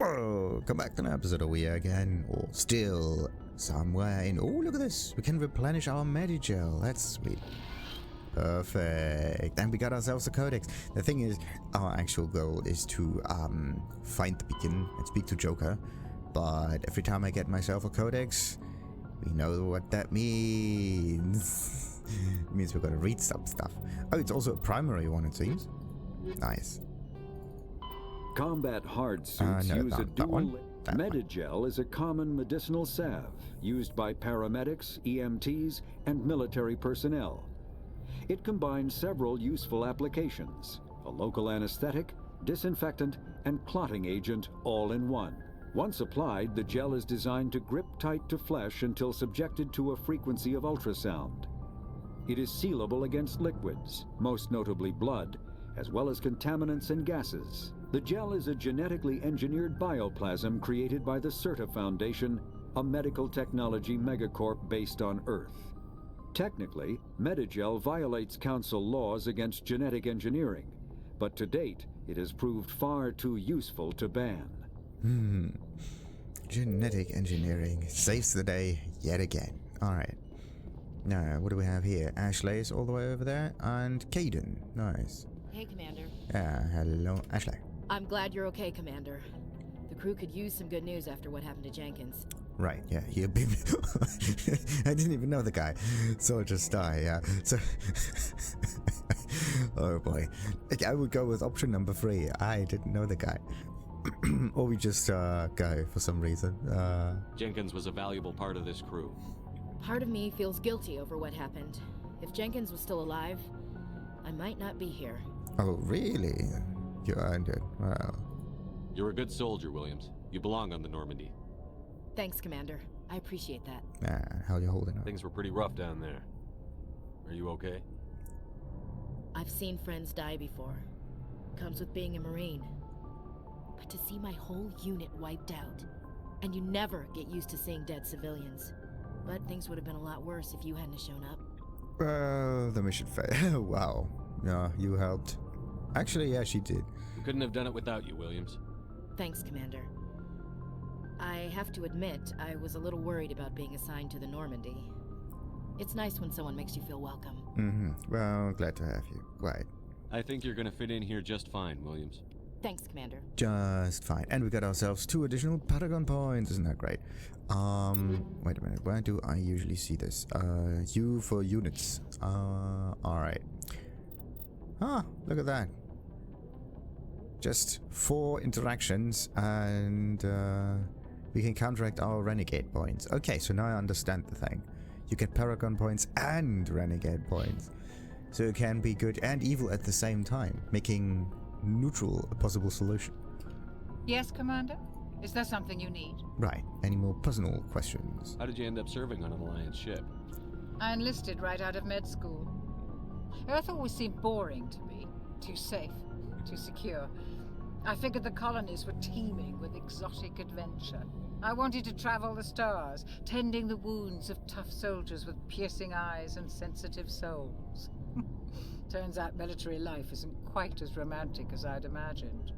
Oh, come back to an episode of We again, or still somewhere in. Oh, look at this! We can replenish our Medigel. That's sweet. Perfect. And we got ourselves a codex. The thing is, our actual goal is to find the beacon and speak to Joker. But every time I get myself a codex, we know what that means. It means we're gonna read some stuff. Oh, it's also a primary one, it seems. Nice. Combat hard suits no, use a that one. That one. Medigel is a common medicinal salve used by paramedics, EMTs, and military personnel. It combines several useful applications: a local anesthetic, disinfectant, and clotting agent all in one. Once applied, the gel is designed to grip tight to flesh until subjected to a frequency of ultrasound. It is sealable against liquids, most notably blood, as well as contaminants and gases. The gel is a genetically engineered bioplasm created by the CERTA Foundation, a medical technology megacorp based on Earth. Technically, Medigel violates Council laws against genetic engineering, but to date, it has proved far too useful to ban. Genetic engineering saves the day yet again. Alright. Now, what do we have here? Ashley's all the way over there, and Caden. Nice. Hey, Commander. Hello, Ashley. I'm glad you're okay, Commander. The crew could use some good news after what happened to Jenkins. Right, yeah, he I didn't even know the guy. Soldiers die, yeah. So oh boy. I would go with option number 3. I didn't know the guy. Or we just go for some reason. Jenkins was a valuable part of this crew. Part of me feels guilty over what happened. If Jenkins was still alive, I might not be here. Oh, really? You earned it. Wow. You're a good soldier, Williams. You belong on the Normandy. Thanks, Commander. I appreciate that. How you holding up? Things were pretty rough down there. Are you okay? I've seen friends die before. Comes with being a Marine. But to see my whole unit wiped out, and you never get used to seeing dead civilians. But things would have been a lot worse if you hadn't shown up. Well, the mission failed. Wow. Yeah, you helped. Actually, yeah, she did. We couldn't have done it without you, Williams. Thanks, Commander. I have to admit, I was a little worried about being assigned to the Normandy. It's nice when someone makes you feel welcome. Well, glad to have you. Right. I think you're gonna fit in here just fine, Williams. Thanks, Commander. Just fine. And we got ourselves 2 additional Paragon points. Isn't that great? Wait a minute. Where do I usually see this? U for units. Alright. Look at that. Just 4 interactions and we can counteract our renegade points. Okay, so now I understand the thing. You get Paragon points and renegade points. So it can be good and evil at the same time, making neutral a possible solution. Yes, Commander? Is there something you need? Right. Any more personal questions? How did you end up serving on an Alliance ship? I enlisted right out of med school. Earth always seemed boring to me. Too safe, too secure. I figured the colonies were teeming with exotic adventure. I wanted to travel the stars, tending the wounds of tough soldiers with piercing eyes and sensitive souls. Turns out military life isn't quite as romantic as I'd imagined.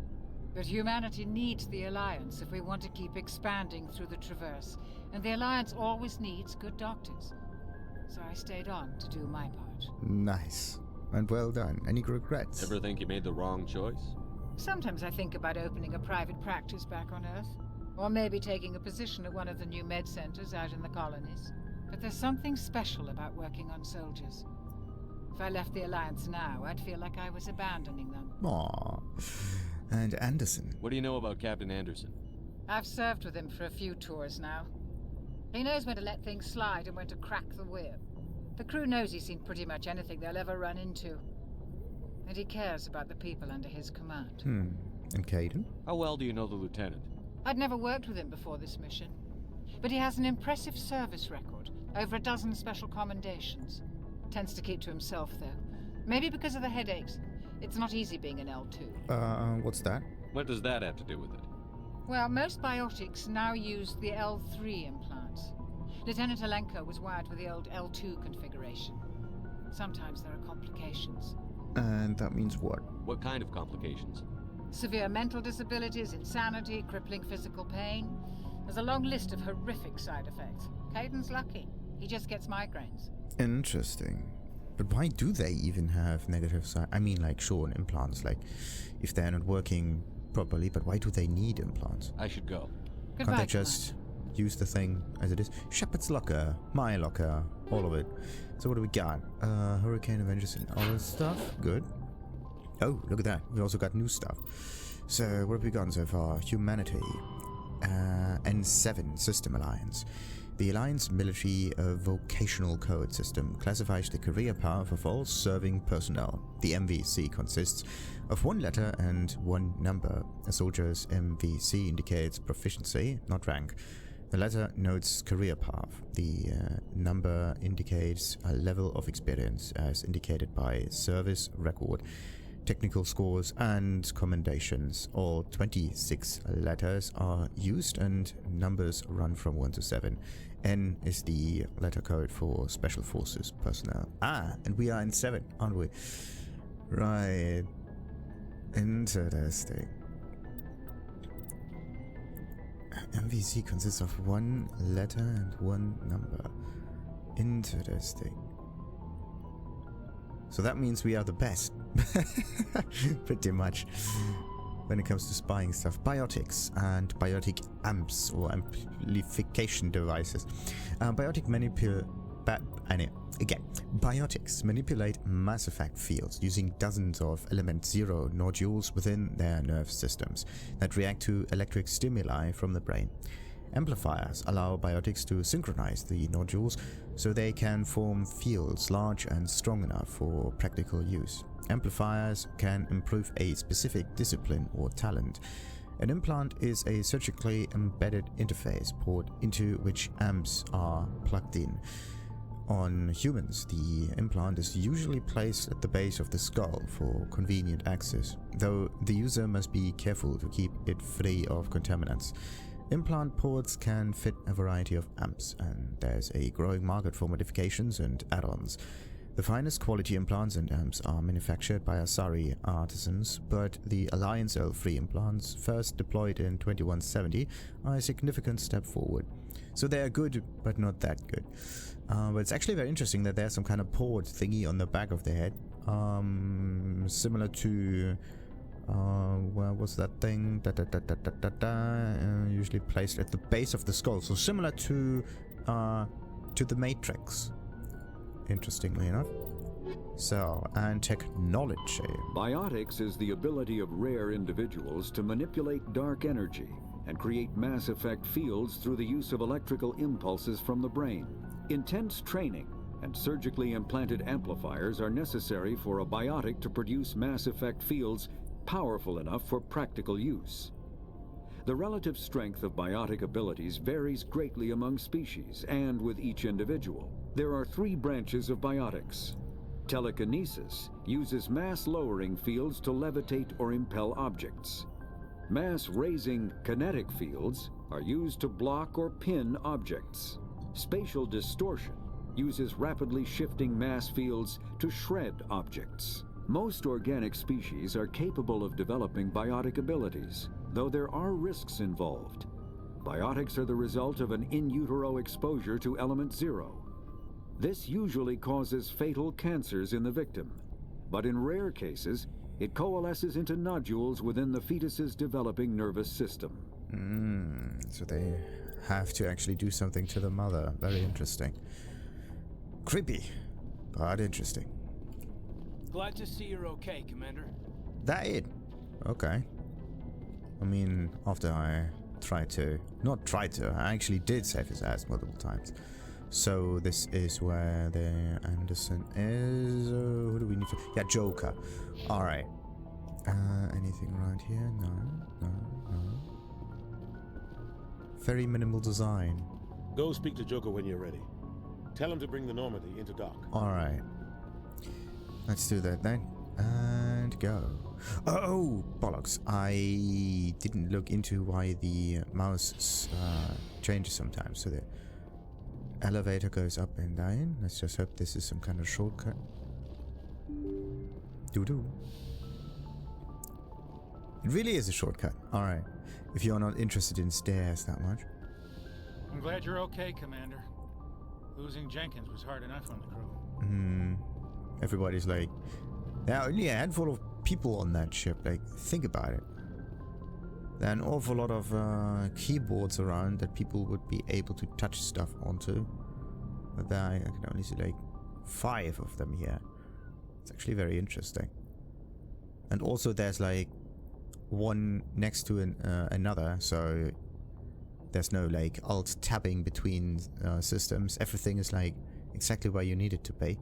But humanity needs the Alliance if we want to keep expanding through the Traverse, and the Alliance always needs good doctors. So I stayed on to do my part. Nice. And well done. Any regrets? Ever think you made the wrong choice? Sometimes I think about opening a private practice back on Earth, or maybe taking a position at one of the new med centers out in the colonies. But there's something special about working on soldiers. If I left the Alliance now, I'd feel like I was abandoning them. Aww. And Anderson? What do you know about Captain Anderson? I've served with him for a few tours now. He knows when to let things slide and when to crack the whip. The crew knows he's seen pretty much anything they'll ever run into. And he cares about the people under his command. And Caden? How well do you know the Lieutenant? I'd never worked with him before this mission. But he has an impressive service record. Over a dozen special commendations. Tends to keep to himself, though. Maybe because of the headaches. It's not easy being an L2. What's that? What does that have to do with it? Well, most biotics now use the L3 implants. Lieutenant Alenko was wired with the old L2 configuration. Sometimes there are complications. And that means what? What kind of complications? Severe mental disabilities, insanity, crippling physical pain. There's a long list of horrific side effects. Caden's lucky. He just gets migraines. Interesting. But why do they even have negative side? I mean, like, sure, implants, like, if they're not working properly, but why do they need implants? I should go. Goodbye, Can't they just use the thing as it is? Shepard's locker, my locker, all of it. So what do we got? Hurricane Avengers and other stuff. Good. Oh, look at that. We also got new stuff. So what have we gotten so far? Humanity. N7 System Alliance. The Alliance Military Vocational Code System classifies the career path of all serving personnel. The MVC consists of one letter and one number. A soldier's MVC indicates proficiency, not rank. The letter notes career path. The number indicates a level of experience as indicated by service record, technical scores and commendations. All 26 letters are used and numbers run from 1 to 7. N is the letter code for Special Forces personnel. Ah, and we are in 7, aren't we? Right. Interesting. MVC consists of one letter and one number. Interesting. So that means we are the best. Pretty much. When it comes to spying stuff. Biotics and biotic amps or amplification devices. Biotics manipulate mass effect fields using dozens of element 0 nodules within their nerve systems that react to electric stimuli from the brain. Amplifiers allow biotics to synchronize the nodules so they can form fields large and strong enough for practical use. Amplifiers can improve a specific discipline or talent. An implant is a surgically embedded interface port into which amps are plugged in. On humans, the implant is usually placed at the base of the skull for convenient access, though the user must be careful to keep it free of contaminants. Implant ports can fit a variety of amps, and there's a growing market for modifications and add-ons. The finest quality implants and amps are manufactured by Asari artisans, but the Alliance L3 implants, first deployed in 2170, are a significant step forward. So they are good, but not that good. But it's actually very interesting that there's some kind of port thingy on the back of the head, similar to where was that thing? Usually placed at the base of the skull, so similar to the Matrix. Interestingly enough. So, and technology. Biotics is the ability of rare individuals to manipulate dark energy and create mass effect fields through the use of electrical impulses from the brain. Intense training and surgically implanted amplifiers are necessary for a biotic to produce mass effect fields powerful enough for practical use. The relative strength of biotic abilities varies greatly among species and with each individual. There are 3 branches of biotics. Telekinesis uses mass-lowering fields to levitate or impel objects. Mass-raising kinetic fields are used to block or pin objects. Spatial distortion uses rapidly shifting mass fields to shred objects. Most organic species are capable of developing biotic abilities, though there are risks involved. Biotics are the result of an in utero exposure to element 0. This usually causes fatal cancers in the victim, but in rare cases, it coalesces into nodules within the fetus's developing nervous system. So they have to actually do something to the mother. Very interesting. Creepy, but interesting. Glad to see you're okay, Commander. That it? Okay. I mean, after I I actually did save his ass multiple times. So this is where the Anderson is. Who do we need to? Yeah, Joker. All right. Anything around here? No. Very minimal design. Go speak to Joker when you're ready. Tell him to bring the Normandy into dock. All right. Let's do that then. And go. Oh, bollocks. I didn't look into why the mouse changes sometimes. So the elevator goes up and down. Let's just hope this is some kind of shortcut. Doo-doo. It really is a shortcut. Alright. If you're not interested in stairs that much. I'm glad you're okay, Commander. Losing Jenkins was hard enough on the crew. Everybody's like, there are only a handful of people on that ship. Like, think about it. There are an awful lot of keyboards around that people would be able to touch stuff onto. But there I can only see like 5 of them here. It's actually very interesting. And also there's like one next to another, so there's no like alt tabbing between systems. Everything is like exactly where you need it to be.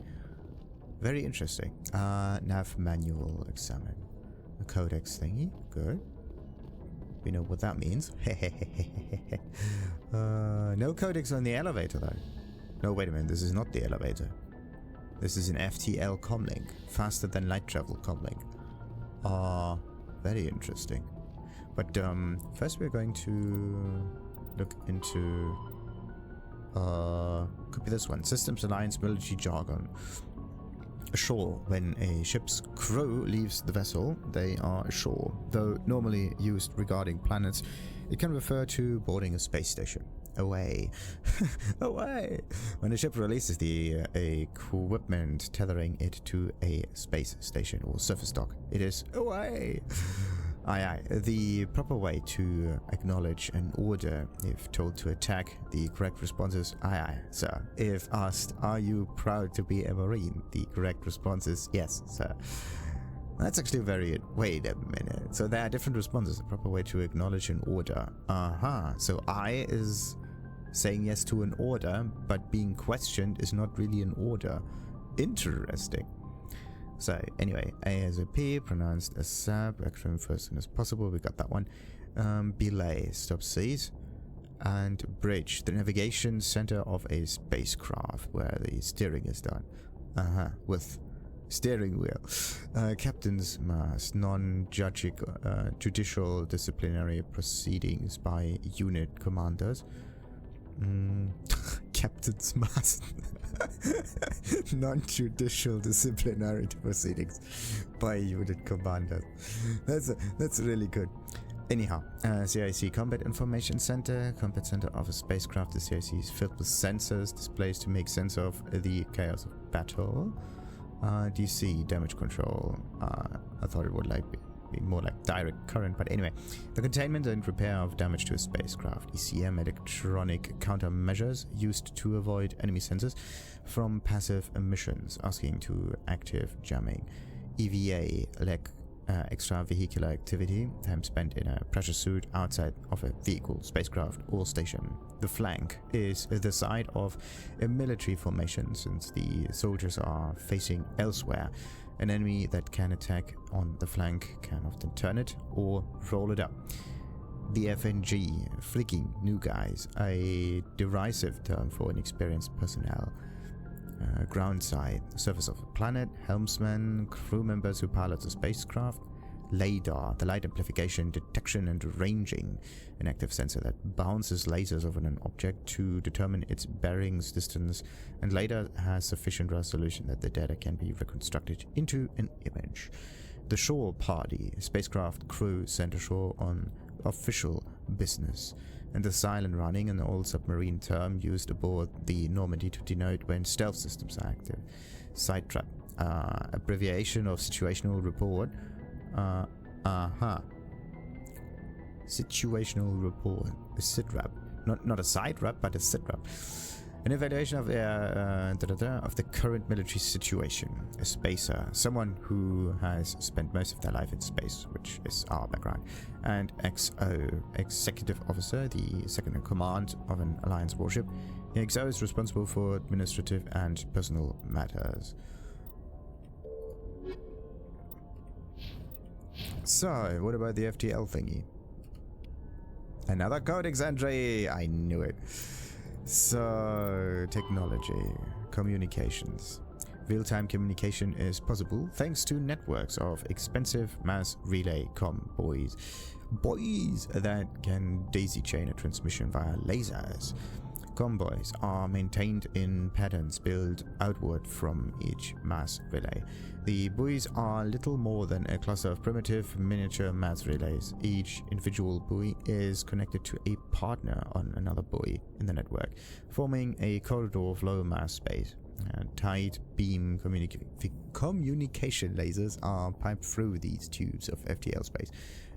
Very interesting. Nav manual examine. A codex thingy. Good. We know what that means. No codex on the elevator though. No, wait a minute. This is not the elevator. This is an FTL comlink. Faster than light travel comlink. Very interesting. But first we're going to look into could be this one. Systems Alliance military jargon. Ashore. When a ship's crew leaves the vessel, they are ashore. Though normally used regarding planets, it can refer to boarding a space station. Away. Away! When a ship releases the equipment tethering it to a space station or surface dock, it is away! Aye aye. The proper way to acknowledge an order if told to attack, the correct response is aye aye, sir. If asked, are you proud to be a Marine? The correct response is yes, sir. That's actually very... Wait a minute. So there are different responses. The proper way to acknowledge an order. So I is saying yes to an order, but being questioned is not really an order. Interesting. So anyway, A as a P, pronounced as SAB, acronym first as soon as possible. We got that one. Belay, stop seas. And bridge, the navigation center of a spacecraft where the steering is done. With steering wheel. Captain's mast, non-judicial disciplinary proceedings by unit commanders. Captain's mast. Non-judicial disciplinary proceedings by unit commanders. That's really good. Anyhow, CIC Combat Information Center. Combat Center of a spacecraft. The CIC is filled with sensors, displays to make sense of the chaos of battle. DC, damage control. I thought it would be more like direct current, but anyway. The containment and repair of damage to a spacecraft. ECM, electronic countermeasures used to avoid enemy sensors from passive emissions, asking to active jamming. EVA, extravehicular activity, time spent in a pressure suit outside of a vehicle, spacecraft, or station. The flank is the side of a military formation, since the soldiers are facing elsewhere. An enemy that can attack on the flank can often turn it or roll it up. The FNG, flicking new guys, a derisive term for inexperienced personnel. Ground side, surface of a planet, helmsman, crew members who pilot the spacecraft. LADAR, the light amplification, detection and ranging, an active sensor that bounces lasers over an object to determine its bearings, distance, and later has sufficient resolution that the data can be reconstructed into an image. The shore party, spacecraft crew sent ashore on official business. And the silent running, an old submarine term used aboard the Normandy to denote when stealth systems are active. Side trap, abbreviation of situational report. Situational report, a sitrap, not a side rap, but a sitrap. An evaluation of the current military situation. A spacer, someone who has spent most of their life in space, which is our background. And XO, executive officer, the second in command of an Alliance warship. The XO is responsible for administrative and personal matters. So, what about the FTL thingy? Another codex entry! I knew it. So, technology, communications. Real-time communication is possible thanks to networks of expensive mass relay boys that can daisy chain a transmission via lasers. Convoys are maintained in patterns built outward from each mass relay. The buoys are little more than a cluster of primitive miniature mass relays. Each individual buoy is connected to a partner on another buoy in the network, forming a corridor of low mass space. Tight beam communication lasers are piped through these tubes of FTL space,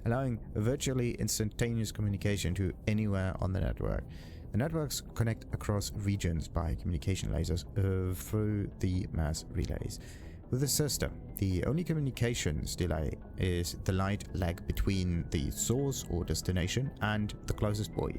allowing virtually instantaneous communication to anywhere on the network. The networks connect across regions by communication lasers through the mass relays. With the system, the only communications delay is the light lag between the source or destination and the closest buoy.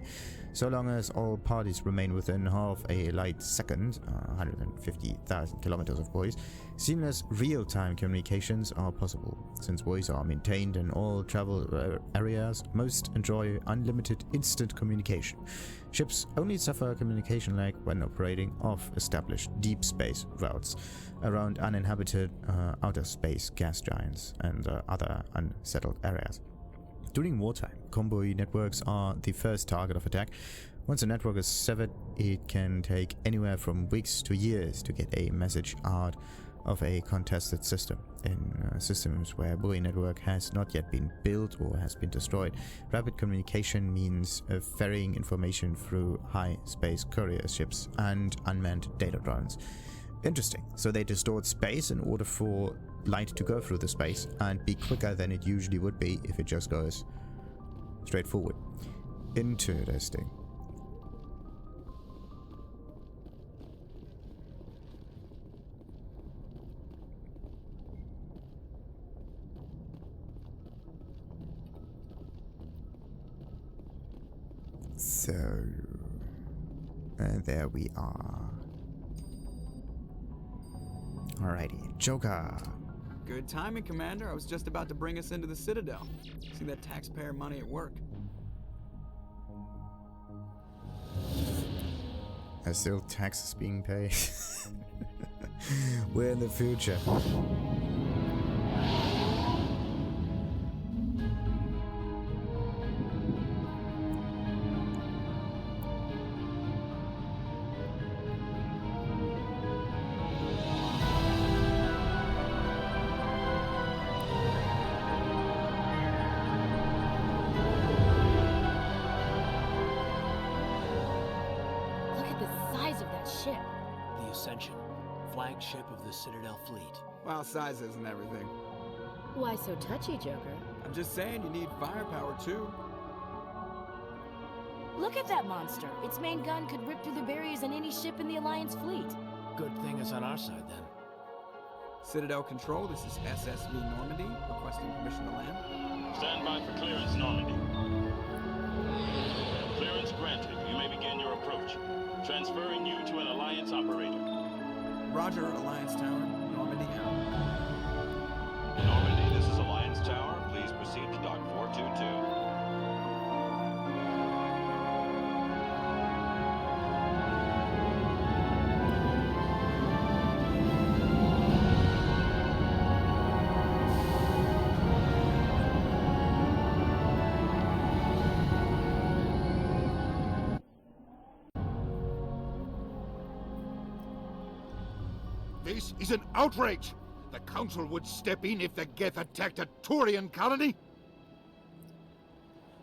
So long as all parties remain within half a light second, 150,000 kilometers of buoys, seamless real-time communications are possible. Since buoys are maintained in all travel areas, most enjoy unlimited instant communication. Ships only suffer communication lag when operating off established deep space routes around uninhabited outer space gas giants and other unsettled areas. During wartime, convoy networks are the first target of attack. Once a network is severed, it can take anywhere from weeks to years to get a message out of a contested system. In systems where a buoy network has not yet been built or has been destroyed, rapid communication means ferrying information through high-space courier ships and unmanned data drones. Interesting. So they distort space in order for light to go through the space and be quicker than it usually would be if it just goes straight forward. Interesting. So, there we are. Alrighty, Joker. Good timing, Commander. I was just about to bring us into the Citadel. See that taxpayer money at work. There's still taxes being paid. We're in the future. Flagship of the Citadel fleet. Well, size isn't everything. Why so touchy, Joker? I'm just saying you need firepower, too. Look at that monster. Its main gun could rip through the barriers in any ship in the Alliance fleet. Good thing it's on our side, then. Citadel Control, this is SSV Normandy, requesting permission to land. Stand by for clearance, Normandy. Clearance granted. You may begin your approach. Transferring you to an Alliance operator. Roger, Alliance Tower. Normandy out. Normandy, this is Alliance Tower. Please proceed to Dock 422. This is an outrage! The Council would step in if the Geth attacked a Turian colony?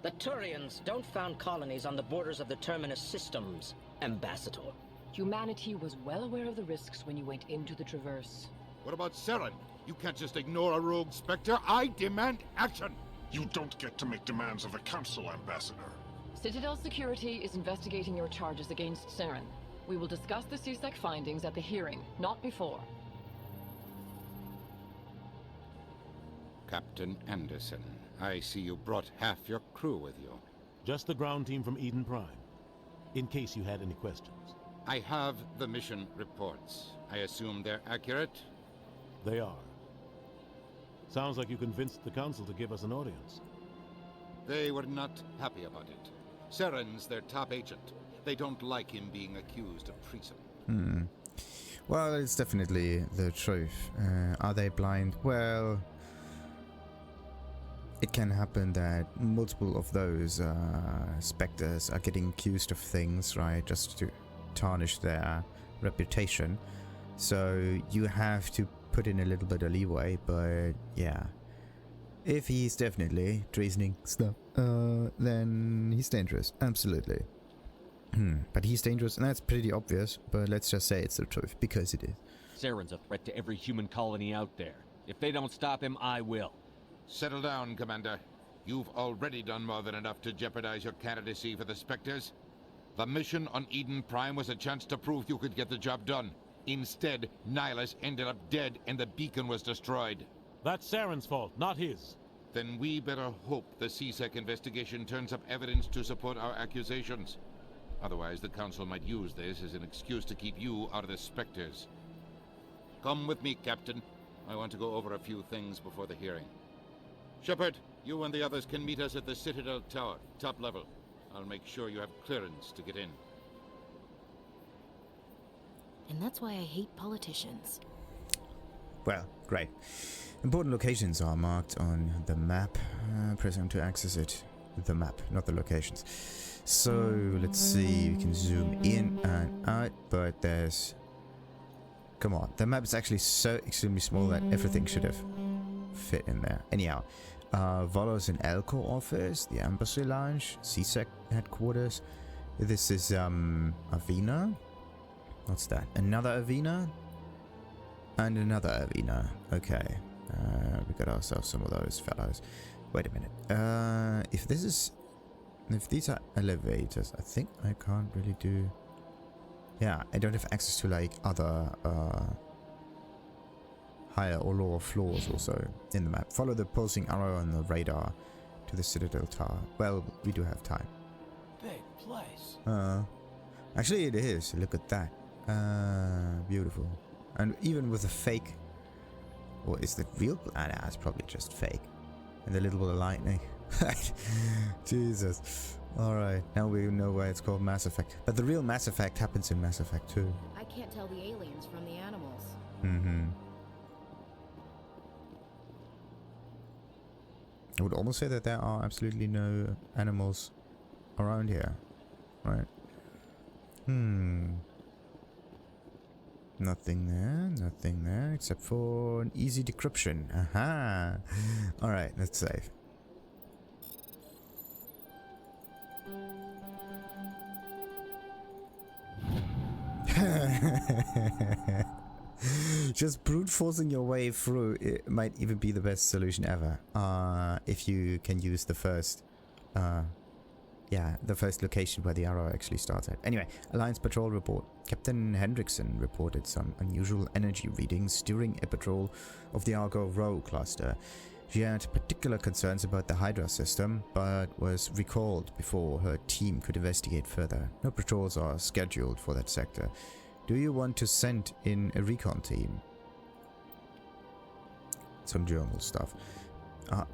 The Turians don't found colonies on the borders of the Terminus systems, Ambassador. Humanity was well aware of the risks when you went into the Traverse. What about Saren? You can't just ignore a rogue Spectre. I demand action! You don't get to make demands of the Council, Ambassador. Citadel Security is investigating your charges against Saren. We will discuss the CSEC findings at the hearing, not before. Captain Anderson, I see you brought half your crew with you. Just the ground team from Eden Prime, in case you had any questions. I have the mission reports. I assume they're accurate? They are. Sounds like you convinced the Council to give us an audience. They were not happy about it. Saren's their top agent. They don't like him being accused of treason. Well, it's definitely the truth. Are they blind? Well, it can happen that multiple of those specters are getting accused of things, right? Just to tarnish their reputation. So you have to put in a little bit of leeway, but yeah. If he's definitely treasoning stuff, then he's dangerous. Absolutely. But he's dangerous, and that's pretty obvious, but let's just say it's the truth, because it is. Saren's a threat to every human colony out there. If they don't stop him, I will. Settle down, Commander. You've already done more than enough to jeopardize your candidacy for the Spectres. The mission on Eden Prime was a chance to prove you could get the job done. Instead, Nihilus ended up dead and the beacon was destroyed. That's Saren's fault, not his. Then we better hope the CSEC investigation turns up evidence to support our accusations. Otherwise, the Council might use this as an excuse to keep you out of the Spectres. Come with me, Captain. I want to go over a few things before the hearing. Shepard, you and the others can meet us at the Citadel Tower, top level. I'll make sure you have clearance to get in. And that's why I hate politicians. Well, great. Important locations are marked on the map. Press M to access it. The map, not the locations. So, let's see. We can zoom in and out, but there's... Come on. The map is actually so extremely small that everything should have fit in there. Anyhow, Volos and Elko office, the embassy lounge, CSEC headquarters. This is, Avina. What's that? Another Avina? And another Avina. Okay. We got ourselves some of those fellows. Wait a minute. If these are elevators, I think I can't really do... Yeah, I don't have access to like other higher or lower floors also in the map. Follow the pulsing arrow on the radar to the Citadel Tower. Well, we do have time. Big place. Actually it is. Look at that. Beautiful. And even with a fake... Or is it real? Nah, it's probably just fake. And a little bit of lightning. Jesus. Alright, now we know why it's called Mass Effect. But the real Mass Effect happens in Mass Effect 2. I can't tell the aliens from the animals. I would almost say that there are absolutely no animals around here. Right. Nothing there, except for an easy decryption. Aha! Alright, let's save. Just brute forcing your way through, it might even be the best solution ever. If you can use the first, the first location where the arrow actually starts at. Anyway, Alliance Patrol report. Captain Hendrickson reported some unusual energy readings during a patrol of the Argo Rho cluster. She had particular concerns about the Hydra system, but was recalled before her team could investigate further. No patrols are scheduled for that sector. Do you want to send in a recon team? Some journal stuff. I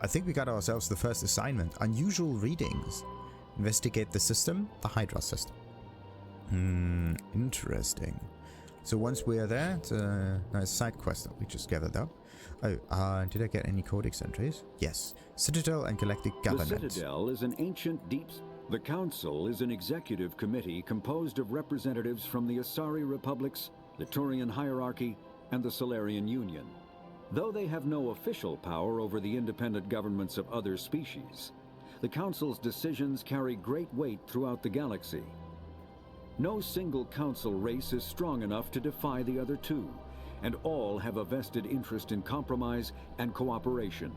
think we got ourselves the first assignment. Unusual readings. Investigate the system, the Hydra system. Interesting. So once we're there, it's a nice side quest that we just gathered up. Did I get any codex entries? Yes. Citadel and Galactic Government. The Citadel is an ancient deep... The Council is an executive committee composed of representatives from the Asari republics, the Turian hierarchy, and the Solarian Union. Though they have no official power over the independent governments of other species, the Council's decisions carry great weight throughout the galaxy. No single Council race is strong enough to defy the other two, and all have a vested interest in compromise and cooperation.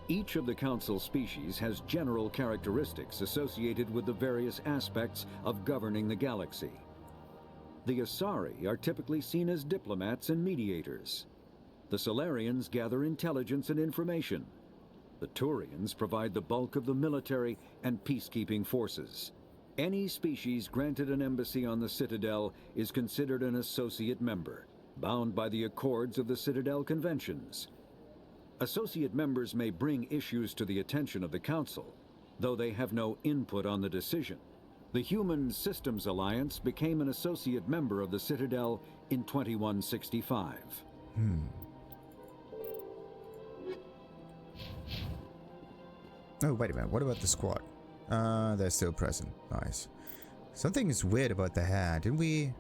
Each of the Council species has general characteristics associated with the various aspects of governing the galaxy. The Asari are typically seen as diplomats and mediators. The Solarians gather intelligence and information. The Turians provide the bulk of the military and peacekeeping forces. Any species granted an embassy on the Citadel is considered an associate member, bound by the accords of the Citadel Conventions. Associate members may bring issues to the attention of the Council, though they have no input on the decision. The Human Systems Alliance became an associate member of the Citadel in 2165. Oh, wait a minute. What about the squad? They're still present. Nice. Something is weird about the hair. Didn't we...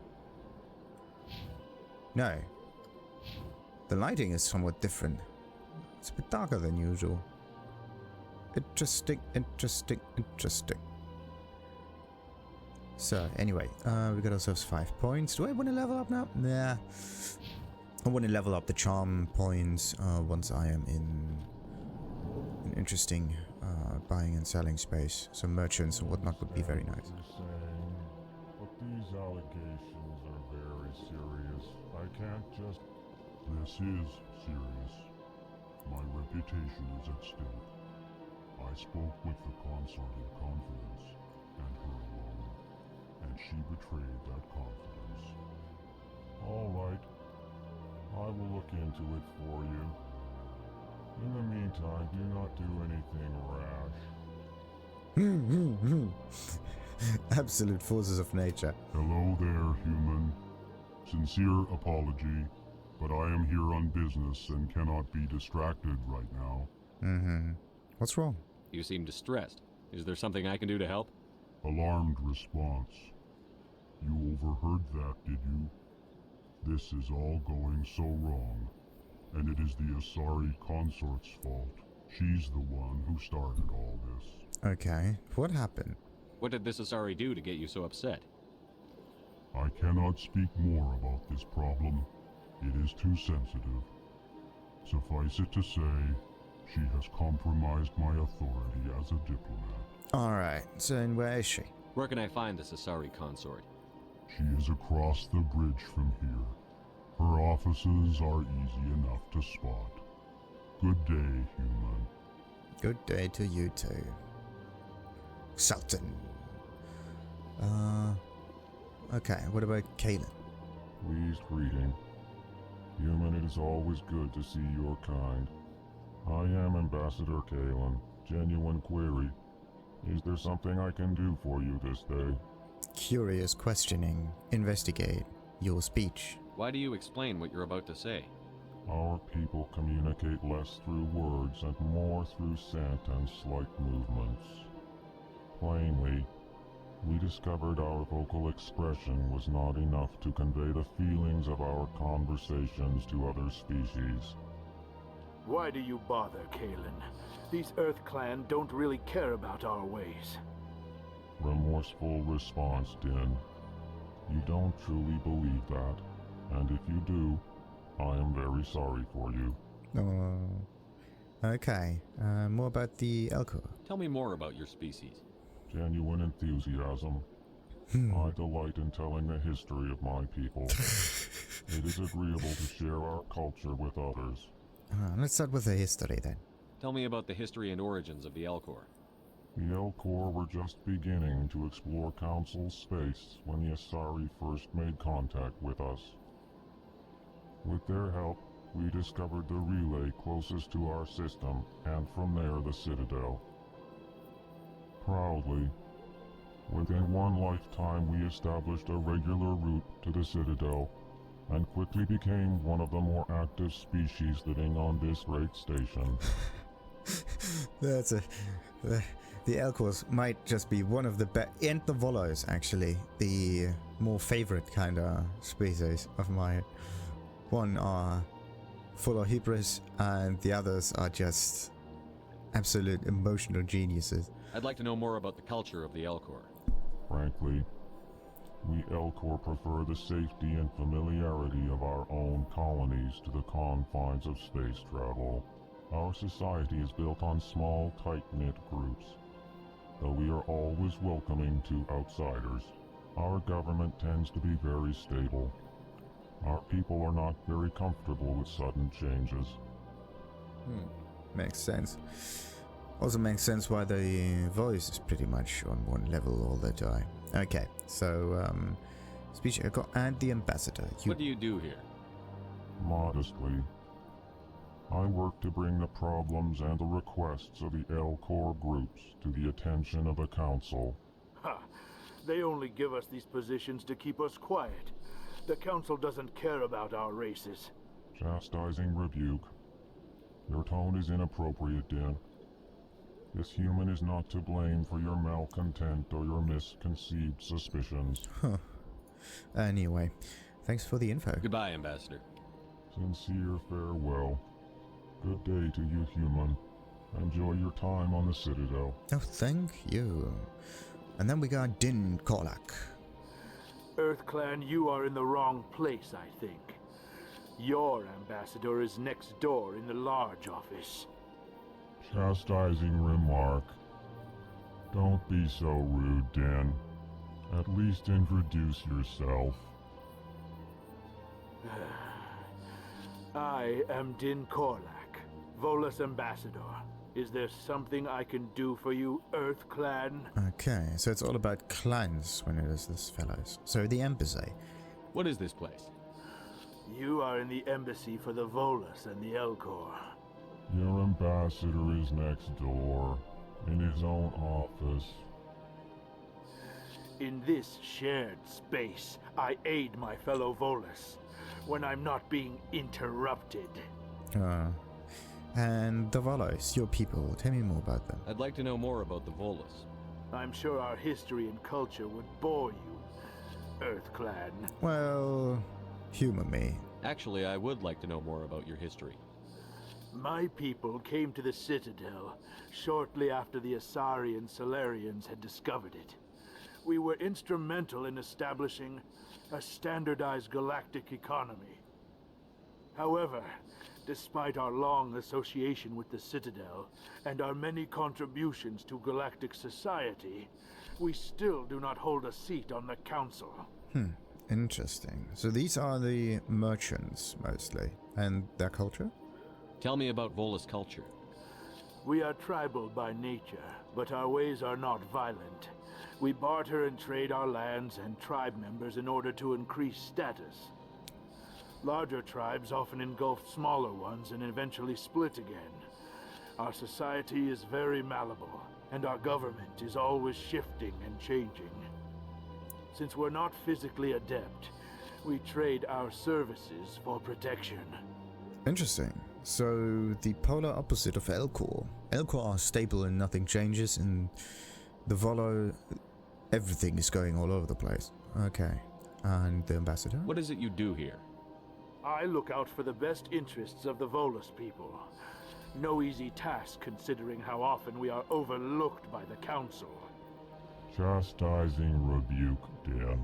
No. The lighting is somewhat different. It's a bit darker than usual. Interesting, interesting, interesting. So, anyway, we got ourselves 5 points. Do I want to level up now? Nah. I want to level up the charm points once I am in an interesting buying and selling space. So merchants and whatnot would be very nice. But these allegations are very serious. I can't just... This is serious. My reputation is at stake. I spoke with the consort in confidence, and her alone, and she betrayed that confidence. All right. I will look into it for you. In the meantime, do not do anything rash. Absolute forces of nature. Hello there, human. Sincere apology, but I am here on business and cannot be distracted right now. What's wrong? You seem distressed. Is there something I can do to help? Alarmed response. You overheard that, did you? This is all going so wrong, and it is the Asari consort's fault. She's the one who started all this. Okay, what happened? What did this Asari do to get you so upset? I cannot speak more about this problem. It is too sensitive. Suffice it to say, she has compromised my authority as a diplomat. Alright, so and where is she? Where can I find this Asari consort? She is across the bridge from here. Her offices are easy enough to spot. Good day, human. Good day to you too. Sultan. Okay, what about Kaelin? Pleased greeting. Human, it is always good to see your kind. I am Ambassador Kaelin. Genuine query. Is there something I can do for you this day? Curious questioning. Investigate. Your speech. Why do you explain what you're about to say? Our people communicate less through words and more through scent and slight movements. Plainly, we discovered our vocal expression was not enough to convey the feelings of our conversations to other species. Why do you bother, Kaelin? These Earth Clan don't really care about our ways. Remorseful response, Din. You don't truly believe that, and if you do, I am very sorry for you. Okay, more about the Elcor. Tell me more about your species. Genuine enthusiasm. I delight in telling the history of my people. It is agreeable to share our culture with others. Let's start with the history then. Tell me about the history and origins of the Elcor. The Elcor were just beginning to explore Council space when the Asari first made contact with us. With their help, we discovered the relay closest to our system, and from there the Citadel. Proudly, within one lifetime we established a regular route to the Citadel, and quickly became one of the more active species living on this great station. That's the Elcors might just be one of the best, and the Volos actually, the more favorite kind of species of mine. One are full of hubris, and the others are just absolute emotional geniuses. I'd like to know more about the culture of the Elcor. Frankly, we Elcor prefer the safety and familiarity of our own colonies to the confines of space travel. Our society is built on small, tight-knit groups. Though we are always welcoming to outsiders, our government tends to be very stable. Our people are not very comfortable with sudden changes. Makes sense. Also makes sense why the voice is pretty much on one level all the time. Okay, so, speech echo and the ambassador. What do you do here? Modestly, I work to bring the problems and the requests of the Elcor groups to the attention of the Council. Ha! They only give us these positions to keep us quiet. The Council doesn't care about our races. Chastising rebuke. Your tone is inappropriate, Din. This human is not to blame for your malcontent or your misconceived suspicions. Huh. Anyway, thanks for the info. Goodbye, Ambassador. Sincere farewell. Good day to you, human. Enjoy your time on the Citadel. Oh, thank you. And then we got Din Korlak. EarthClan, you are in the wrong place, I think. Your ambassador is next door in the large office. Chastising remark. Don't be so rude, Din. At least introduce yourself. I am Din Korlak, Volus ambassador. Is there something I can do for you, EarthClan? Okay, so it's all about clans when it is this fellows. So the embassy. What is this place? You are in the embassy for the Volus and the Elcor. Your ambassador is next door, in his own office. In this shared space, I aid my fellow Volus when I'm not being interrupted. And the Volos, your people, tell me more about them. I'd like to know more about the Volus. I'm sure our history and culture would bore you, EarthClan. Well, humor me. Actually, I would like to know more about your history. My people came to the Citadel shortly after the Asari and Salarians had discovered it. We were instrumental in establishing a standardized galactic economy. However, despite our long association with the Citadel and our many contributions to galactic society, we still do not hold a seat on the Council. Interesting. So these are the merchants, mostly. And their culture? Tell me about Volus culture. We are tribal by nature, but our ways are not violent. We barter and trade our lands and tribe members in order to increase status. Larger tribes often engulf smaller ones and eventually split again. Our society is very malleable, and our government is always shifting and changing. Since we're not physically adept, we trade our services for protection. Interesting. So, the polar opposite of Elcor. Elcor are stable and nothing changes, and the Volo, everything is going all over the place. Okay. And the ambassador? What is it you do here? I look out for the best interests of the Volus people. No easy task considering how often we are overlooked by the Council. Chastising rebuke, Din.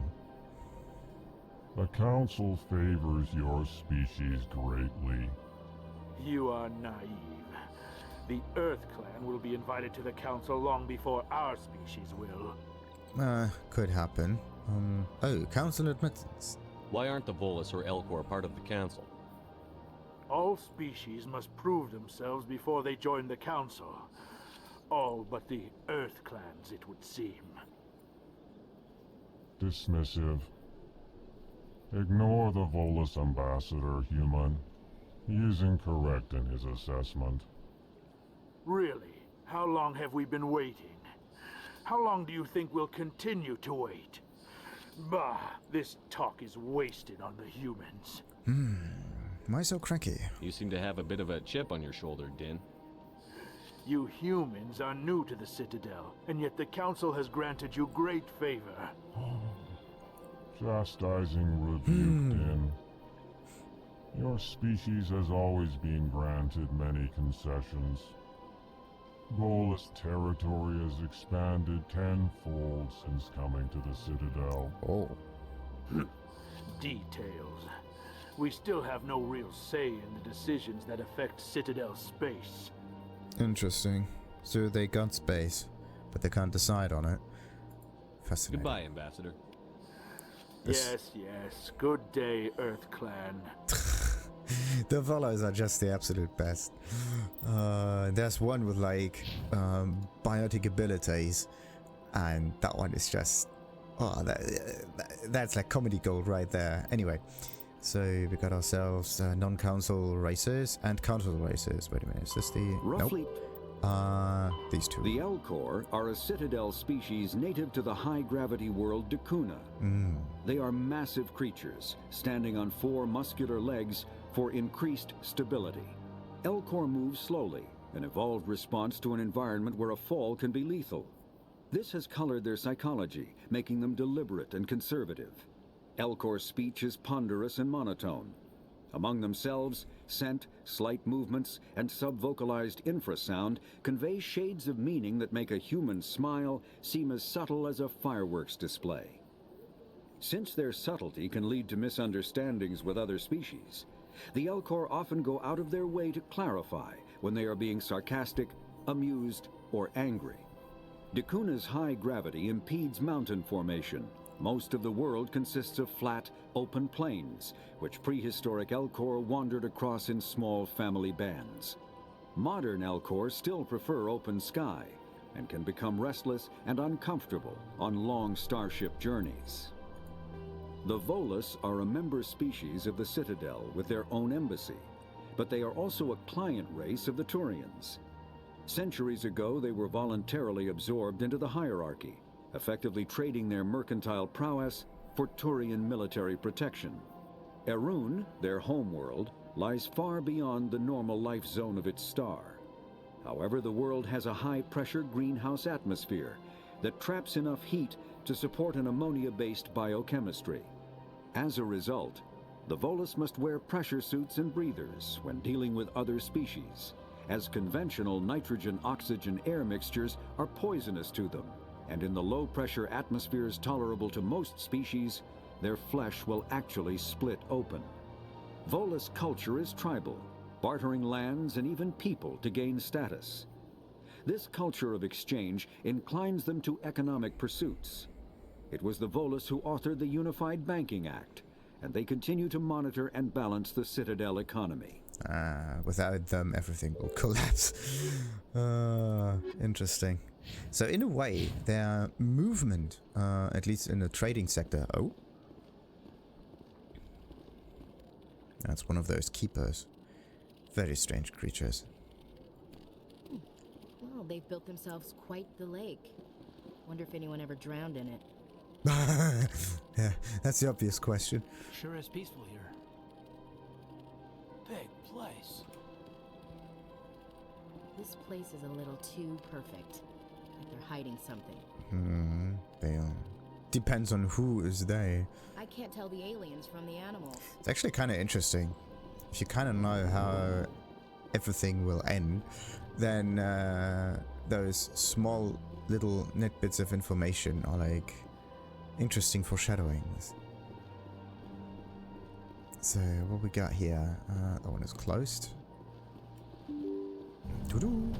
The Council favors your species greatly. You are naive. The EarthClan will be invited to the Council long before our species will. Could happen. Oh, Council admittance. Why aren't the Volus or Elcor part of the Council? All species must prove themselves before they join the Council. All but the EarthClans, it would seem. Dismissive. Ignore the Volus ambassador, human. He is incorrect in his assessment. Really? How long have we been waiting? How long do you think we'll continue to wait? Bah, this talk is wasted on the humans. Why so cranky? You seem to have a bit of a chip on your shoulder, Din. You humans are new to the Citadel, and yet the Council has granted you great favor. Chastising rebuke, Din. Your species has always been granted many concessions. Volus territory has expanded tenfold since coming to the Citadel. Oh. Details. We still have no real say in the decisions that affect Citadel space. Interesting. So they got space, but they can't decide on it. Fascinating. Goodbye, Ambassador. Yes. Good day, EarthClan. The Volos are just the absolute best. There's one with like biotic abilities, and that one is just that's like comedy gold right there. Anyway, so we got ourselves non-council races and council races. Wait a minute, is this the roughly? Nope. These two. The Elcor are a Citadel species native to the high-gravity world Dakuna. They are massive creatures, standing on 4 muscular legs for increased stability. Elcor move slowly, an evolved response to an environment where a fall can be lethal. This has colored their psychology, making them deliberate and conservative. Elcor speech is ponderous and monotone. Among themselves, scent, slight movements, and sub-vocalized infrasound convey shades of meaning that make a human smile seem as subtle as a fireworks display. Since their subtlety can lead to misunderstandings with other species, the Elcor often go out of their way to clarify when they are being sarcastic, amused, or angry. Dacuna's high gravity impedes mountain formation. Most of the world consists of flat, open plains, which prehistoric Elcor wandered across in small family bands. Modern Elcor still prefer open sky, and can become restless and uncomfortable on long starship journeys. The Volus are a member species of the Citadel with their own embassy, but they are also a client race of the Turians. Centuries ago, they were voluntarily absorbed into the hierarchy, effectively trading their mercantile prowess for Turian military protection. Erun, their homeworld, lies far beyond the normal life zone of its star. However, the world has a high-pressure greenhouse atmosphere that traps enough heat to support an ammonia-based biochemistry. As a result, the Volus must wear pressure suits and breathers when dealing with other species, as conventional nitrogen-oxygen air mixtures are poisonous to them, and in the low-pressure atmospheres tolerable to most species, their flesh will actually split open. Volus culture is tribal, bartering lands and even people to gain status. This culture of exchange inclines them to economic pursuits. It was the Volus who authored the Unified Banking Act, and they continue to monitor and balance the Citadel economy. Without them, everything will collapse. Interesting. So in a way, their movement, at least in the trading sector... Oh? That's one of those keepers. Very strange creatures. Well, they've built themselves quite the lake. Wonder if anyone ever drowned in it. Yeah, that's the obvious question. Sure is peaceful here. Big place. This place is a little too perfect. Like they're hiding something. They depends on who is they. I can't tell the aliens from the animals. It's actually kind of interesting. If you kind of know how everything will end, then those small little nitbits of information are like interesting foreshadowings. So what we got here? That one is closed. Doo-doo.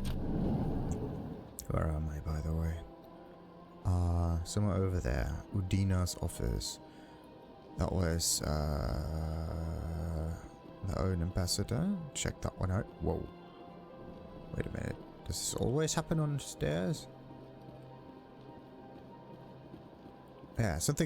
Where am I, by the way? Somewhere over there. Udina's office. That was the own ambassador. Check that one out. Whoa. Wait a minute. Does this always happen on stairs? Yeah, something